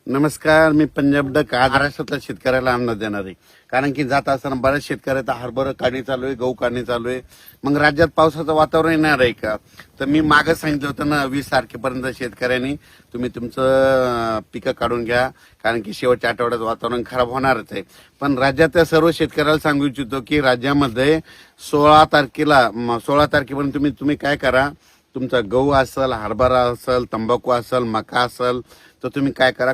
नमस्कार, मी पंजाब डक. आज महाराष्ट्रातल्या शेतकऱ्याला अन्न देणार आहे. कारण की जात असताना बऱ्याच शेतकऱ्याचा हरभरा काढणी चालू आहे, गहू काढणी चालू आहे. मग राज्यात पावसाचं वातावरण येणार आहे का? तर मी मागे सांगितलं होतं ना, 20 तारखेपर्यंत शेतकऱ्यांनी तुम्ही तुमचं पिकं काढून घ्या, कारण की शेवटच्या आठवड्यात वातावरण खराब होणारच आहे. पण राज्यातल्या सर्व शेतकऱ्याला सांगू इच्छितो की राज्यामध्ये 16 तारखेपर्यंत तुम्ही काय करा, तुमचा गहू असेल, हरभरा असेल, तंबाखू असेल, मका असेल, तर तुम्ही काय करा,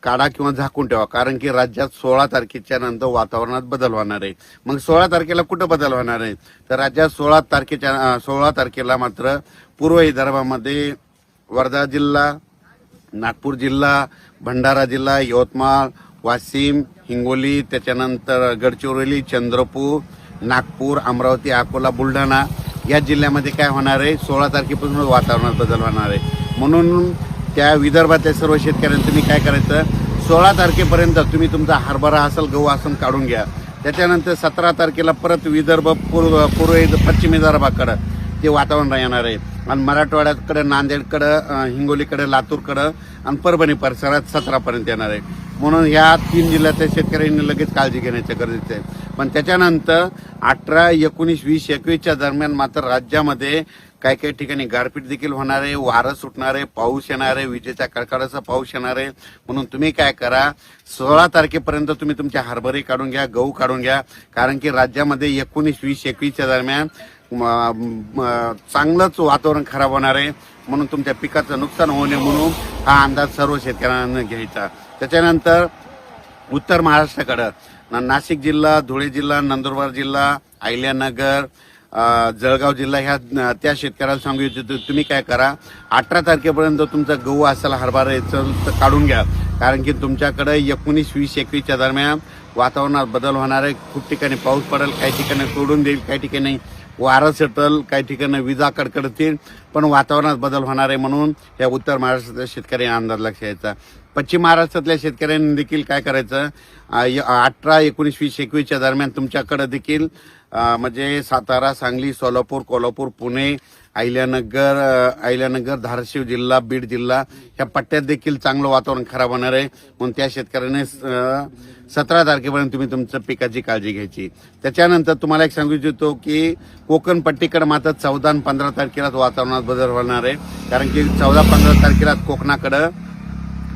काढा किंवा झाकून ठेवा. कारण की राज्यात 16 तारखेच्या नंतर वातावरणात बदल होणार आहे. मग 16 तारखेला कुठं बदल होणार आहे? तर राज्यात 16 तारखेला मात्र पूर्व विदर्भामध्ये वर्धा जिल्हा, नागपूर जिल्हा, भंडारा जिल्हा, यवतमाळ, वाशिम, हिंगोली, त्याच्यानंतर गडचिरोली, चंद्रपूर, नागपूर, अमरावती, अकोला, बुलढाणा या जिल्ह्यामध्ये काय होणार आहे, 16 तारखेपासून वातावरणात बदल होणार आहे. म्हणून त्या विदर्भातल्या सर्व शेतकऱ्यांनी तुम्ही काय करायचं, 16 तारखेपर्यंत तुम्ही तुमचा हरभरा असेल, गहू असेल काढून घ्या. त्याच्यानंतर 17 तारखेला परत विदर्भ, पश्चिम विदर्भाकडं ते वातावरण येणार आहे. आणि मराठवाड्याकडे, नांदेडकडं, हिंगोलीकडे, लातूरकडं आणि परभणी परिसरात 17पर्यंत येणार आहे. म्हणून ह्या 3 जिल्ह्यातल्या शेतकऱ्यांनी लगेच काळजी घेण्याचं गरजेचं आहे. पण त्याच्यानंतर 18, 19, 20, 21च्या दरम्यान मात्र राज्यामध्ये काही काही ठिकाणी गारपीट देखील होणार आहे, वारं सुटणार आहे, पाऊस येणार आहे, विजेच्या कडकडाचा पाऊस येणार आहे. म्हणून तुम्ही काय करा, 16 तारखेपर्यंत तुम्ही तुमच्या हरभरे काढून घ्या, गहू काढून घ्या. कारण की राज्यामध्ये 19, 20, 21च्या दरम्यान चांगलंच वातावरण खराब होणार आहे. म्हणून तुमच्या पिकाचं नुकसान होऊ नये म्हणून हा अंदाज सर्व शेतकऱ्यांना घ्यायचा. त्याच्यानंतर उत्तर महाराष्ट्राकडं नाशिक जिल्हा, धुळे जिल्हा, नंदुरबार जिल्हा, अहिल्यानगर, जळगाव जिल्हा ह्या त्या शेतकऱ्याला सांगू इच्छितो, तुम्ही काय करा, 18 तारखेपर्यंत तुमचा गहू असेल, हरभरा तर काढून घ्या. कारण की तुमच्याकडे 19, 20, 21च्या दरम्यान वातावरणात बदल होणार आहे. खूप ठिकाणी पाऊस पडेल, काही ठिकाणी सोडून देईल, काही ठिकाणी वारं सुटेल, काही ठिकाणी विजा कडकडतील, पण वातावरणात बदल होणार आहे. म्हणून या उत्तर महाराष्ट्रातल्या शेतकऱ्यांनी अंदाज लक्ष द्यायचा. पश्चिम महाराष्ट्रातल्या शेतकऱ्यांनी देखील काय करायचं, 18, 19, 20, 21च्या दरम्यान तुमच्याकडे देखील म्हणजे सातारा, सांगली, सोलापूर, कोल्हापूर, पुणे, अहिल्यानगर, धाराशिव जिल्हा, बीड जिल्हा ह्या पट्ट्यात देखील चांगलं वातावरण खराब होणार आहे. म्हणून त्या शेतकऱ्याने 17 तारखेपर्यंत तुम्ही तुमच्या पिकाची काळजी घ्यायची. त्याच्यानंतर तुम्हाला एक सांगू इच्छितो की कोकण पट्टीकडे मात्र 14 आणि 15 तारखेलाच वातावरणात बदल होणार आहे. कारण की 14-15 तारखेला कोकणाकडं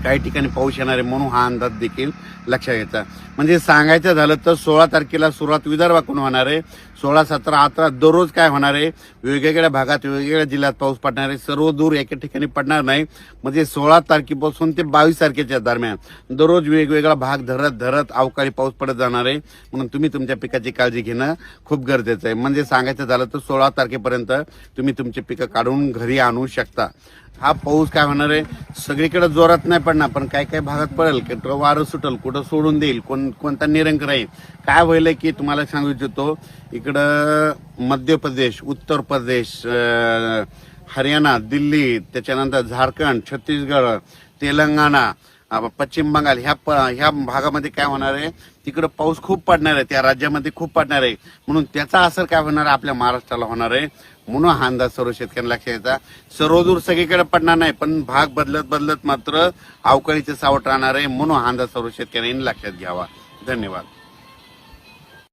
काही ठिकाणी पाऊस येणार आहे. म्हणून हा अंदाज देखील लक्षात घ्यायचा. म्हणजे सांगायचं झालं तर 16 तारखेला सुरुवात विदर्भाकडून होणार आहे. 16, 17, 18 दररोज काय होणार आहे, वेगवेगळ्या भागात, वेगवेगळ्या जिल्ह्यात पाऊस पडणार आहे. सर्व दूर एका ठिकाणी पडणार नाही. म्हणजे 16 तारखेपासून ते 22 तारखेच्या दरम्यान दररोज वेगवेगळा भाग धरत अवकाळी पाऊस पडत जाणार आहे. म्हणून तुम्ही तुमच्या पिकाची काळजी घेणं खूप गरजेचं आहे. म्हणजे सांगायचं झालं तर 16 तारखेपर्यंत तुम्ही तुमची पिकं काढून घरी आणू शकता. हा पाऊस काय होणार आहे, सगळीकडे जोरात नाही पडणार, पण काही काही भागात पडेल, कुठं वारं सुटल, कुठं सोडून देईल, कोणता निरंक राहील. काय होईल की तुम्हाला सांगू इच्छितो, इकडं मध्य प्रदेश, उत्तर प्रदेश, हरियाणा, दिल्ली, त्याच्यानंतर झारखंड, छत्तीसगड, तेलंगणा, पश्चिम बंगाल ह्या भागामध्ये काय होणार आहे, तिकडं पाऊस खूप पडणार आहे, त्या राज्यामध्ये खूप पडणार आहे. म्हणून त्याचा असर काय होणार आहे, आपल्या महाराष्ट्राला होणार आहे. म्हणून हा अंदाज सर्व शेतकऱ्यांना लक्षात घ्यायचा. सर्वदूर सगळीकडे पडणार नाही, पण भाग बदलत मात्र अवकाळीचे सावट राहणार आहे. म्हणून हा अंदाज सर्व शेतकऱ्यांनी लक्षात घ्यावा. धन्यवाद.